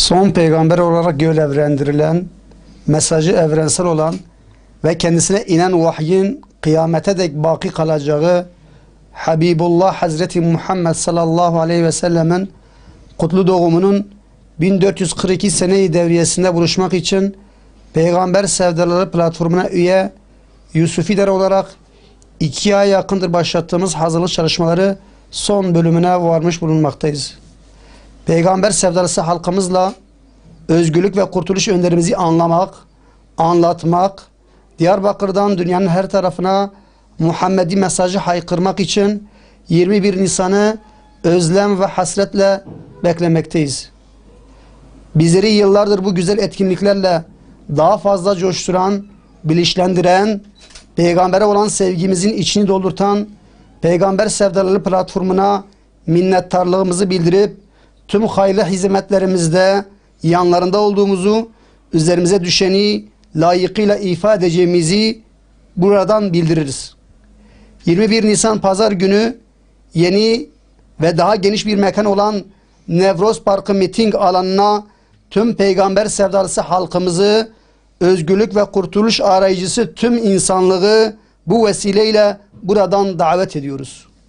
son peygamber olarak görevlendirilen, mesajı evrensel olan ve kendisine inen vahyin kıyamete dek baki kalacağı Habibullah Hazreti Muhammed sallallahu aleyhi ve sellemin kutlu doğumunun 1442 seneyi devriyesinde buluşmak için Peygamber Sevdaları platformuna üye Yusufiler olarak 2 ay yakındır başlattığımız hazırlık çalışmaları son bölümüne varmış bulunmaktayız. Peygamber sevdalısı halkımızla özgürlük ve kurtuluş önderimizi anlamak, anlatmak, Diyarbakır'dan dünyanın her tarafına Muhammedi mesajı haykırmak için 21 Nisan'ı özlem ve hasretle beklemekteyiz. Bizleri yıllardır bu güzel etkinliklerle daha fazla coşturan, bilinçlendiren, Peygamber'e olan sevgimizin içini doldurtan Peygamber Sevdaları platformuna minnettarlığımızı bildirip tüm hayırlı hizmetlerimizde yanlarında olduğumuzu, üzerimize düşeni layıkıyla ifade edeceğimizi buradan bildiririz. 21 Nisan Pazar günü yeni ve daha geniş bir mekan olan Nevroz Parkı miting alanına tüm Peygamber sevdalısı halkımızı, özgürlük ve kurtuluş arayıcısı tüm insanlığı bu vesileyle buradan davet ediyoruz.